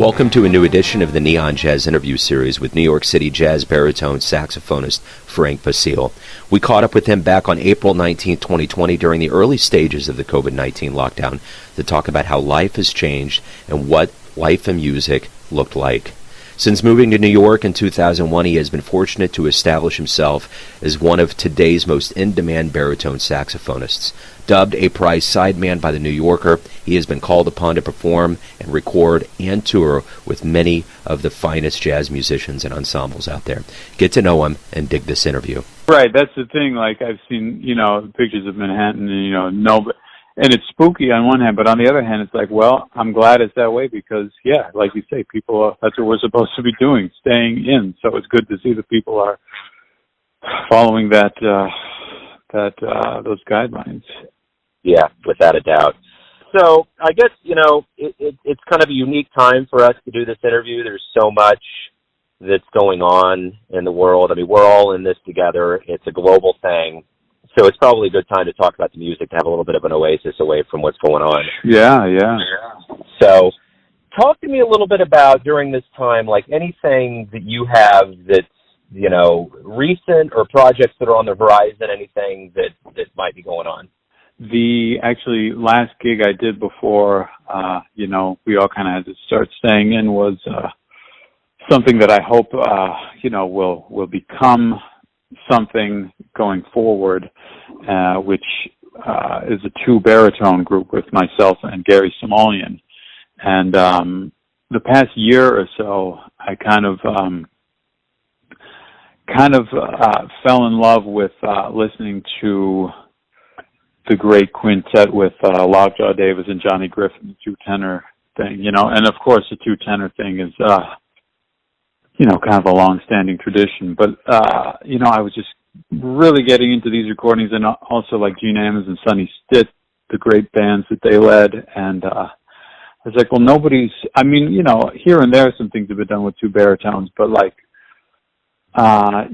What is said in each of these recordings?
Welcome to a new edition of the Neon Jazz Interview Series with New York City jazz baritone saxophonist Frank Basile. We caught up with him back on April 19, 2020 during the early stages of the COVID-19 lockdown to talk about how life has changed and what life and music looked like. Since moving to New York in 2001, he has been fortunate to establish himself as one of today's most in-demand baritone saxophonists. Dubbed a prize sideman by The New Yorker, he has been called upon to perform and record and tour with many of the finest jazz musicians and ensembles out there. Get to know him and dig this interview. Right, that's the thing. Like, I've seen, pictures of Manhattan, and, and it's spooky on one hand, but on the other hand, it's like, well, I'm glad it's that way because, yeah, like you say, that's what we're supposed to be doing, staying in. So it's good to see that people are following those guidelines. Yeah, without a doubt. So I guess, it's kind of a unique time for us to do this interview. There's so much that's going on in the world. I mean, we're all in this together. It's a global thing. So it's probably a good time to talk about the music, to have a little bit of an oasis away from what's going on. Yeah. So talk to me a little bit about, during this time, like anything that you have that's, recent or projects that are on the horizon, anything that might be going on. The last gig I did before, we all kind of had to start staying in was something that I hope, will become something going forward, which is a two-baritone group with myself and Gary Simolian. And the past year or so, I kind of fell in love with listening to the great quintet with Lockjaw Davis and Johnny Griffin, the two-tenor thing, and of course the two-tenor thing is, kind of a long-standing tradition. But, I was just really getting into these recordings, and also like Gene Ammons and Sonny Stitt, the great bands that they led. And I was like, well, here and there some things have been done with two baritones, but I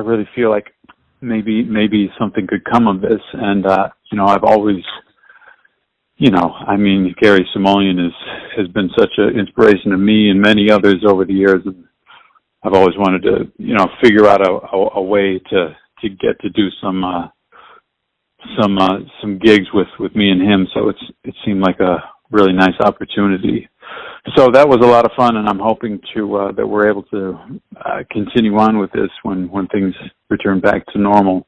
really feel like maybe something could come of this. And, I've always, Gary Simolian has been such an inspiration to me and many others over the years. And I've always wanted to, figure out a way to get to do some gigs with me and him. So it seemed like a really nice opportunity. So that was a lot of fun, and I'm hoping that we're able to continue on with this when things return back to normal.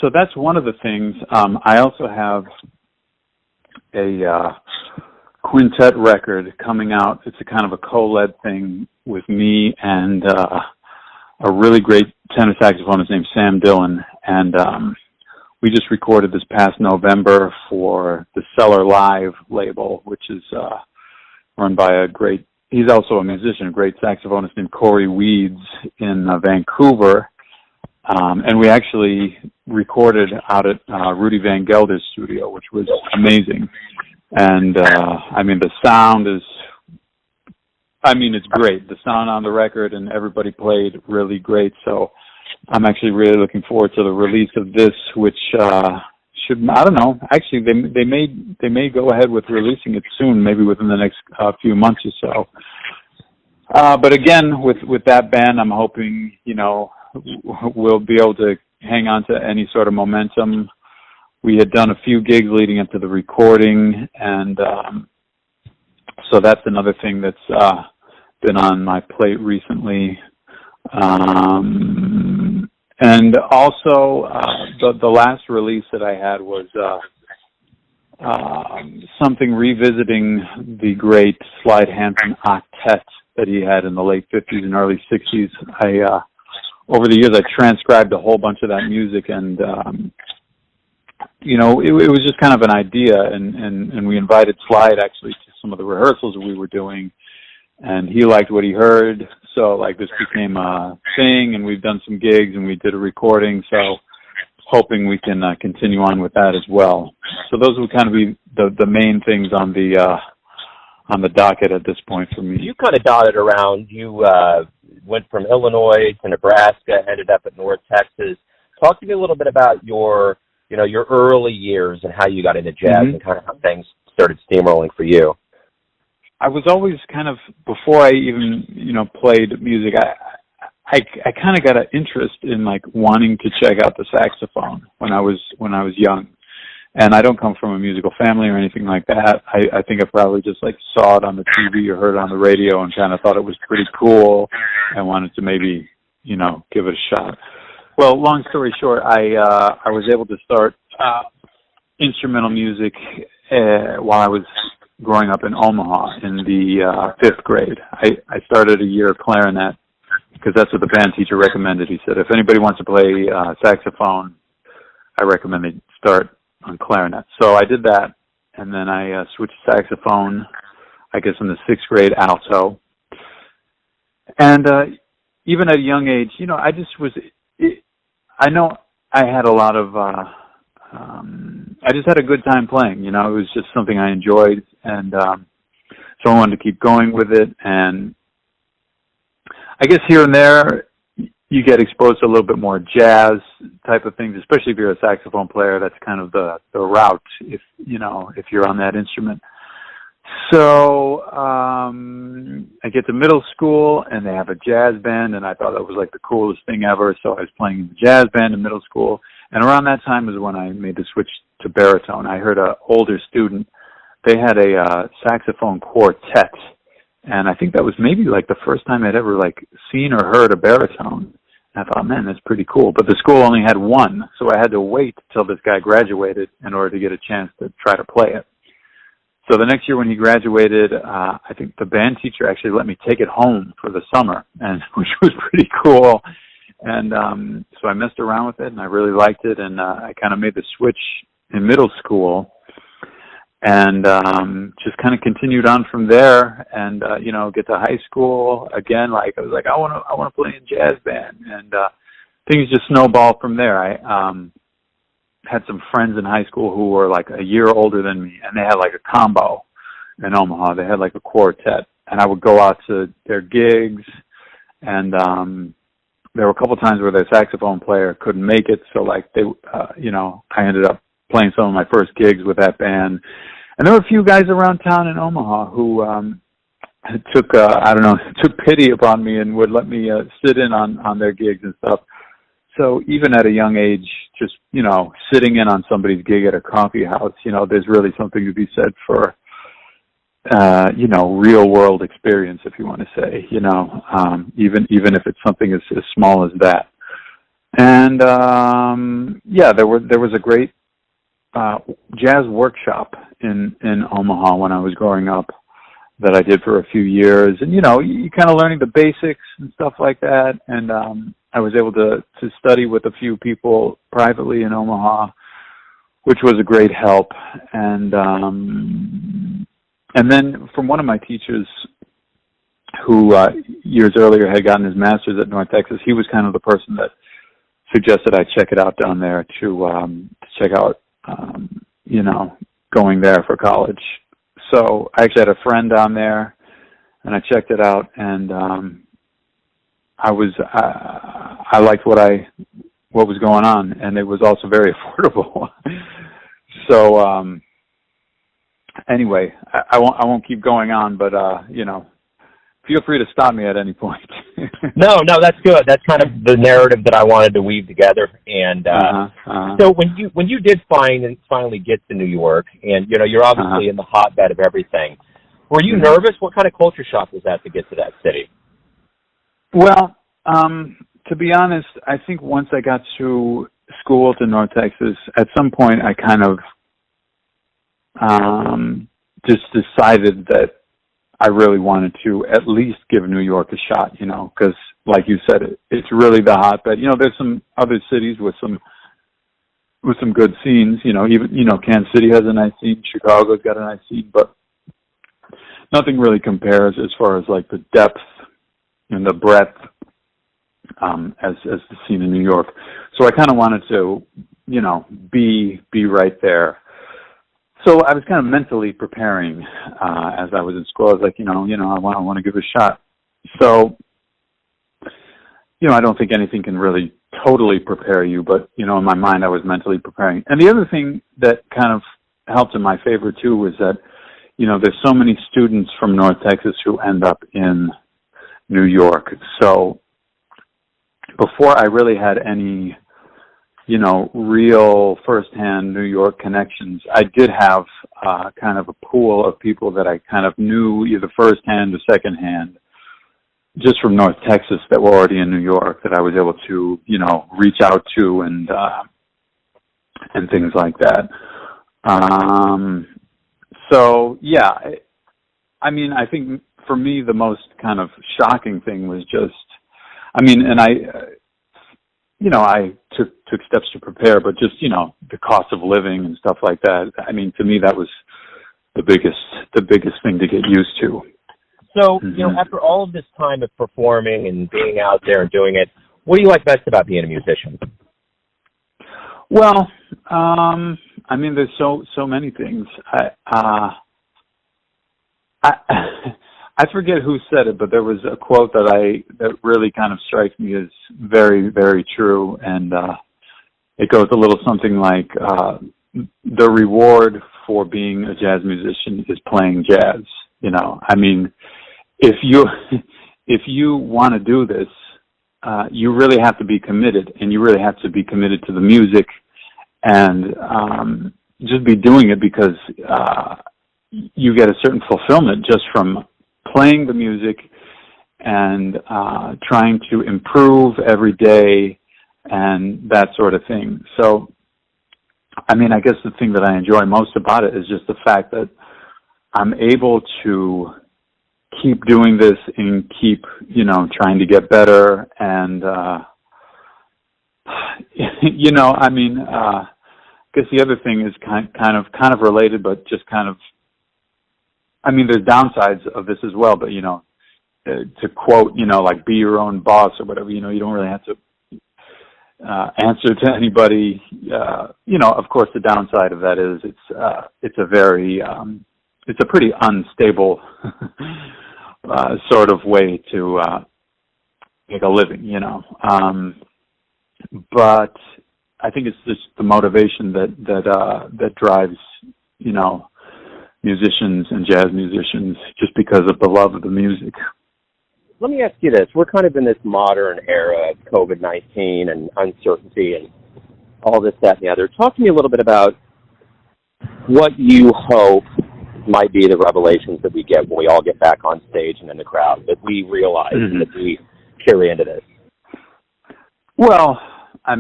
So that's one of the things. I also have a quintet record coming out. It's a kind of a co-led thing with me and a really great tenor saxophonist named Sam Dillon. And we just recorded this past November for the Cellar Live label, which is run by he's also a musician, a great saxophonist named Corey Weeds in Vancouver. And we actually recorded out at Rudy Van Gelder's studio, which was amazing. And, the sound it's great. The sound on the record and everybody played really great. So I'm actually really looking forward to the release of this, which, I don't know. Actually, they may go ahead with releasing it soon, maybe within the next few months or so. But again, with that band, I'm hoping, we'll be able to hang on to any sort of momentum. We had done a few gigs leading up to the recording, and so that's another thing that's been on my plate recently. And also, the last release that I had was something revisiting the great Slide Hampton octet that he had in the late 50s and early 60s. Over the years, I transcribed a whole bunch of that music, and it was just kind of an idea, and we invited Slide actually to some of the rehearsals we were doing, and he liked what he heard, so this became a thing, and we've done some gigs, and we did a recording, so hoping we can continue on with that as well. So those would kind of be the main things on the docket at this point for me. You kind of dotted around. You went from Illinois to Nebraska, ended up at North Texas. Talk to me a little bit about your early years and how you got into jazz and kind of how things started steamrolling for you. I was always kind of, before I even, played music, I kind of got an interest in like wanting to check out the saxophone when I was young. And I don't come from a musical family or anything like that. I think I probably just like saw it on the TV or heard it on the radio and kind of thought it was pretty cool and wanted to maybe, give it a shot. Well, long story short, I was able to start instrumental music while I was growing up in Omaha in the 5th grade. I started a year of clarinet because that's what the band teacher recommended. He said, if anybody wants to play saxophone, I recommend they start on clarinet. So I did that, and then I switched to saxophone, I guess in the 6th grade, alto. And even at a young age, I just was, I know I had a lot of, I just had a good time playing, it was just something I enjoyed, and so I wanted to keep going with it. And I guess here and there, you get exposed to a little bit more jazz type of things, especially if you're a saxophone player. That's kind of the route if you're on that instrument. So I get to middle school and they have a jazz band, and I thought that was like the coolest thing ever. So I was playing in the jazz band in middle school, and around that time was when I made the switch to baritone. I heard an older student, they had a saxophone quartet, and I think that was maybe like the first time I'd ever like seen or heard a baritone. And I thought, man, that's pretty cool. But the school only had one, so I had to wait till this guy graduated in order to get a chance to try to play it. So the next year when he graduated, I think the band teacher actually let me take it home for the summer, and which was pretty cool. And so I messed around with it, and I really liked it, and I kind of made the switch in middle school, and just kind of continued on from there, and get to high school again. Like I was like, I want to play in jazz band, and things just snowballed from there. I had some friends in high school who were like a year older than me, and they had like a combo in Omaha. They had like a quartet, and I would go out to their gigs, and there were a couple times where their saxophone player couldn't make it, so like they, I ended up playing some of my first gigs with that band. And there were a few guys around town in Omaha who took pity upon me and would let me sit in on their gigs and stuff. So even at a young age, just, sitting in on somebody's gig at a coffee house, there's really something to be said for, real world experience, if you want to say, even if it's something as small as that. And, there was a great, jazz workshop in Omaha when I was growing up that I did for a few years. And, you kind of learning the basics and stuff like that. And, I was able to study with a few people privately in Omaha, which was a great help. And then from one of my teachers who, years earlier had gotten his master's at North Texas, he was kind of the person that suggested I check it out down there to check out, going there for college. So I actually had a friend down there, and I checked it out, and I liked what was going on, and it was also very affordable. So anyway, I won't keep going on, but feel free to stop me at any point. No, that's good. That's kind of the narrative that I wanted to weave together. And so when you did finally get to New York, and you're obviously in the hotbed of everything, were you nervous? What kind of culture shock was that to get to that city? Well, to be honest, I think once I got to school to North Texas, at some point I kind of just decided that I really wanted to at least give New York a shot, because like you said, it's really the hotbed. There's some other cities with some good scenes, even, Kansas City has a nice scene, Chicago's got a nice scene, but nothing really compares as far as like the depth and the breadth as the scene in New York. So I kind of wanted to, be right there. So I was kind of mentally preparing as I was in school. I was like, I want to give it a shot. So, I don't think anything can really totally prepare you, but, in my mind I was mentally preparing. And the other thing that kind of helped in my favor too was that, there's so many students from North Texas who end up in New York. So before I really had any, real firsthand New York connections, I did have kind of a pool of people that I kind of knew either firsthand or secondhand, just from North Texas, that were already in New York, that I was able to, reach out to and things like that. So yeah, I mean, I think for me the most kind of shocking thing was just, and I took steps to prepare, but just, the cost of living and stuff like that. I mean, to me, that was the biggest thing to get used to. So, after all of this time of performing and being out there and doing it, what do you like best about being a musician? Well, there's so many things. I forget who said it, but there was a quote that really kind of strikes me as very, very true, and it goes a little something like, the reward for being a jazz musician is playing jazz. If you want to do this, you really have to be committed, and you really have to be committed to the music, and just be doing it because you get a certain fulfillment just from playing the music and trying to improve every day and that sort of thing. So, I guess the thing that I enjoy most about it is just the fact that I'm able to keep doing this and keep, trying to get better. And, I guess the other thing is kind of related, but just kind of, there's downsides of this as well, but, to quote, like be your own boss or whatever, you don't really have to answer to anybody. Of course, the downside of that is it's a pretty unstable sort of way to make a living, but I think it's just the motivation that drives, musicians and jazz musicians, just because of the love of the music. Let me ask you this. We're kind of in this modern era of COVID-19 and uncertainty and all this, that, and the other. Talk to me a little bit about what you hope might be the revelations that we get when we all get back on stage and in the crowd, that we realize and that we carry into this. Well, I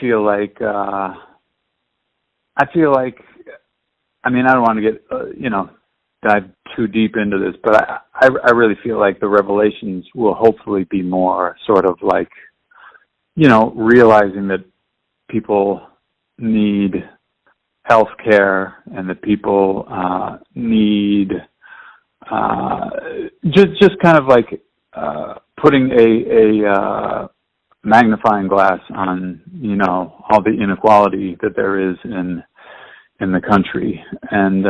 feel like, I don't want to get, dive too deep into this, but I really feel like the revelations will hopefully be more sort of like, realizing that people need health care and that people need just kind of like putting a magnifying glass on, all the inequality that there is in the country, and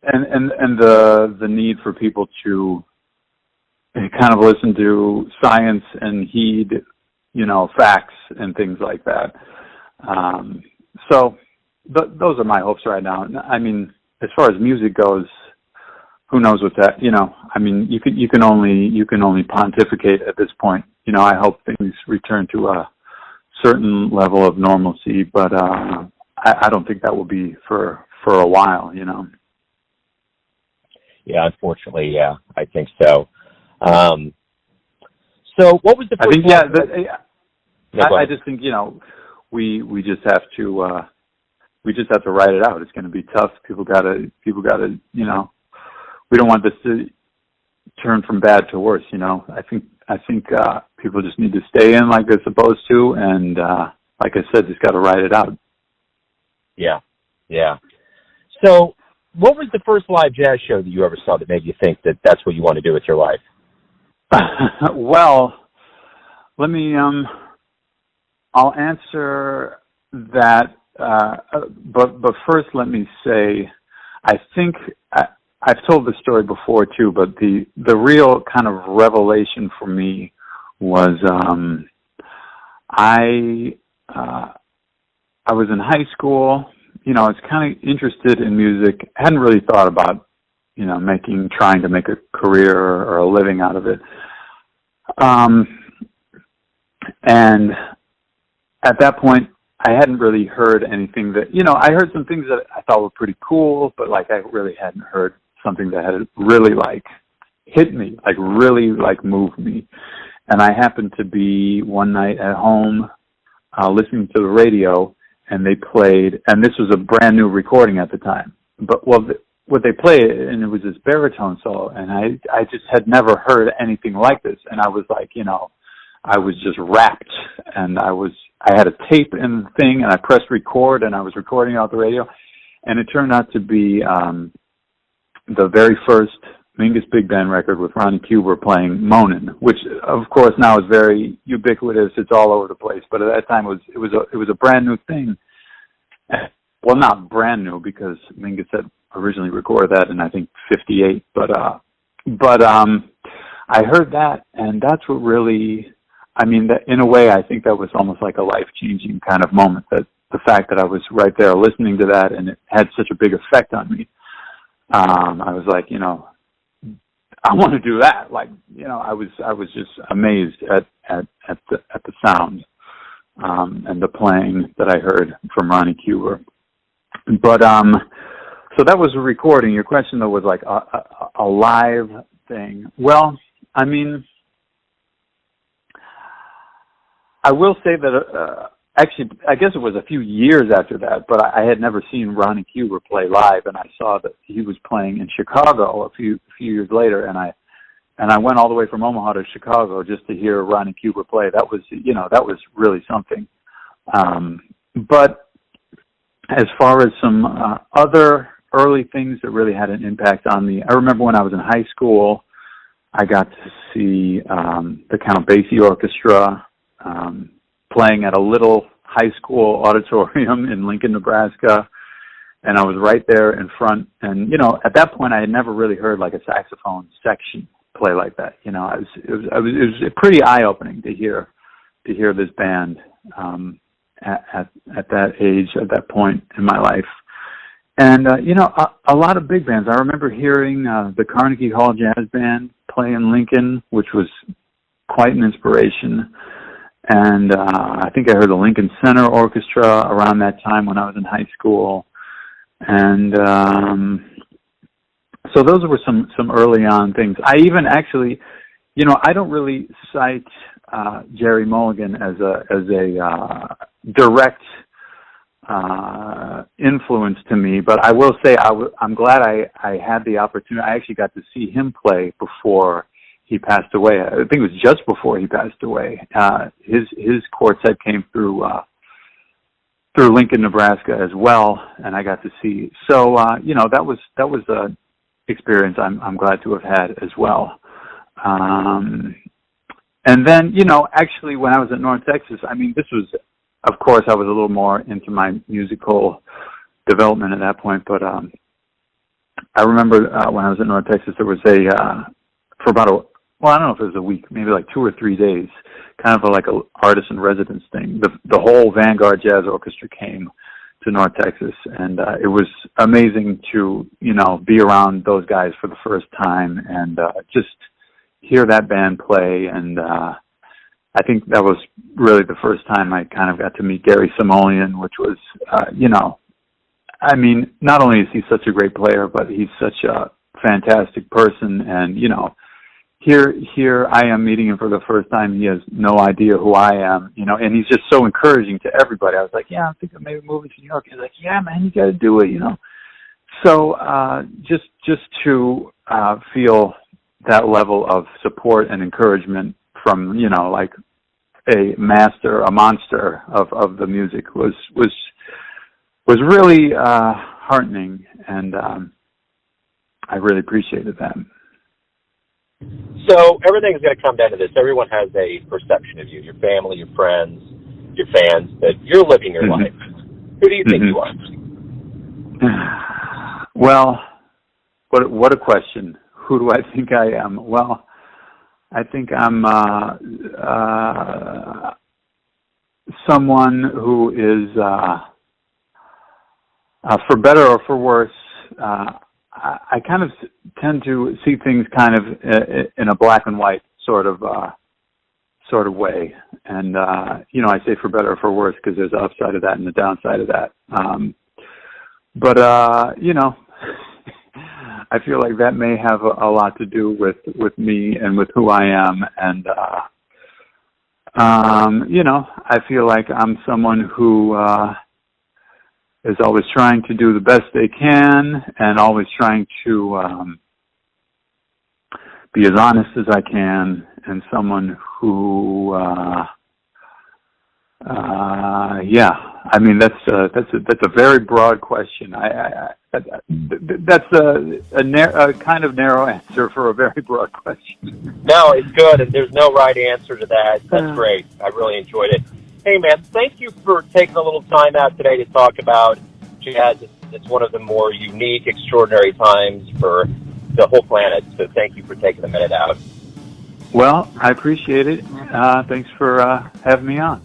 and the need for people to kind of listen to science and heed, facts and things like that. So those are my hopes right now. As far as music goes, who knows what that, you can only pontificate at this point. I hope things return to a certain level of normalcy, but I don't think that will be for a while, Yeah, unfortunately, yeah, I think so. So what was the first I just think, we just have to write it out. It's going to be tough. People gotta, we don't want this to turn from bad to worse, I think people just need to stay in like they're supposed to, and like I said, just got to write it out. Yeah. So, what was the first live jazz show that you ever saw that made you think that that's what you want to do with your life? Well, let me. I'll answer that, but first, let me say, I think I've told this story before too, but the real kind of revelation for me was I I was in high school. You know, I was kind of interested in music. Hadn't really thought about, you know, trying to make a career or a living out of it. And at that point, I hadn't really heard anything that, you know, I heard some things that I thought were pretty cool, but like I really hadn't heard something that had really like hit me, like really like moved me. And I happened to be one night at home listening to the radio, and they played, and this was a brand new recording at the time, but what they played, and it was this baritone solo, and I just had never heard anything like this, and I was like, you know, I was just rapt, and I had a tape in the thing, and I pressed record, and I was recording out the radio, and it turned out to be the very first Mingus Big Band record with Ronnie Cuber playing Monin, which of course now is very ubiquitous. It's all over the place, but at that time it was a brand new thing. Well, not brand new because Mingus had originally recorded that in I think '58, but I heard that, and that's what really, I mean, that, in a way, I think that was almost like a life-changing kind of moment. That the fact that I was right there listening to that, and it had such a big effect on me. I was like, you know, I want to do that. Like, you know, I was just amazed at the sound and the playing that I heard from Ronnie Cuber. But so that was a recording. Your question though was like a live thing. Well, I mean, I will say that actually, I guess it was a few years after that, but I had never seen Ronnie Cuber play live, and I saw that he was playing in Chicago a few years later, and I went all the way from Omaha to Chicago just to hear Ronnie Cuber play. That was, you know, that was really something. But as far as some other early things that really had an impact on me, I remember when I was in high school, I got to see the Count Basie Orchestra playing at a little high school auditorium in Lincoln, Nebraska, and I was right there in front. And you know, at that point, I had never really heard like a saxophone section play like that. You know, it was pretty eye-opening to hear this band at that age, at that point in my life. And you know, a lot of big bands. I remember hearing the Carnegie Hall Jazz Band play in Lincoln, which was quite an inspiration. And I think I heard the Lincoln Center Orchestra around that time when I was in high school. And so those were some early on things. I even actually, you know, I don't really cite Jerry Mulligan as a direct influence to me, but I will say I'm glad I had the opportunity. I actually got to see him play before he passed away. I think it was just before he passed away. His quartet came through Lincoln, Nebraska as well, and I got to see. So you know, that was a experience I'm glad to have had as well. And then, you know, actually when I was at North Texas, I mean, this was, of course, I was a little more into my musical development at that point, but I remember when I was at North Texas, there was for about I don't know if it was a week, maybe like 2 or 3 days, kind of like a artist in residence thing. The whole Vanguard Jazz Orchestra came to North Texas, and it was amazing to, you know, be around those guys for the first time and just hear that band play. And I think that was really the first time I kind of got to meet Gary Simoleon, which was, you know, I mean, not only is he such a great player, but he's such a fantastic person. And, you know, here I am meeting him for the first time. He has no idea who I am, you know, and he's just so encouraging to everybody. I was like, yeah, I'm thinking of maybe moving to New York. He's like, yeah, man, you got to do it, you know. So just to feel that level of support and encouragement from, you know, like a monster of the music was really heartening, and I really appreciated that. So everything's going to come down to this. Everyone has a perception of you, your family, your friends, your fans, that you're living your life. Who do you think you are? Well, what a question. Who do I think I am? Well, I think I'm someone who is, for better or for worse, I kind of tend to see things kind of in a black and white sort of way. And, I say for better or for worse because there's the upside of that and the downside of that. But I feel like that may have a lot to do with me and with who I am. And, I feel like I'm someone who is always trying to do the best they can and always trying to be as honest as I can, and someone who, I mean, that's a very broad question. That's a kind of narrow answer for a very broad question. No, it's good, and there's no right answer to that. That's great. I really enjoyed it. Hey, man, thank you for taking a little time out today to talk about jazz. It's one of the more unique, extraordinary times for the whole planet, so thank you for taking a minute out. Well, I appreciate it. Thanks for having me on.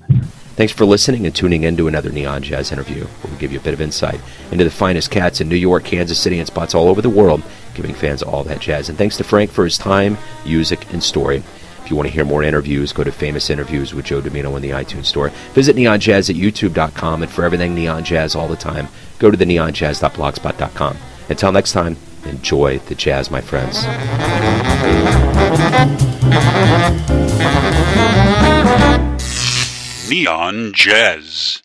Thanks for listening and tuning in to another Neon Jazz interview, where we give you a bit of insight into the finest cats in New York, Kansas City, and spots all over the world, giving fans all that jazz. And thanks to Frank for his time, music, and story. If you want to hear more interviews, go to Famous Interviews with Joe Domino in the iTunes Store. Visit neonjazz at youtube.com, and for everything Neon Jazz all the time, go to the neonjazz.blogspot.com. Until next time, enjoy the jazz, my friends. Neon Jazz.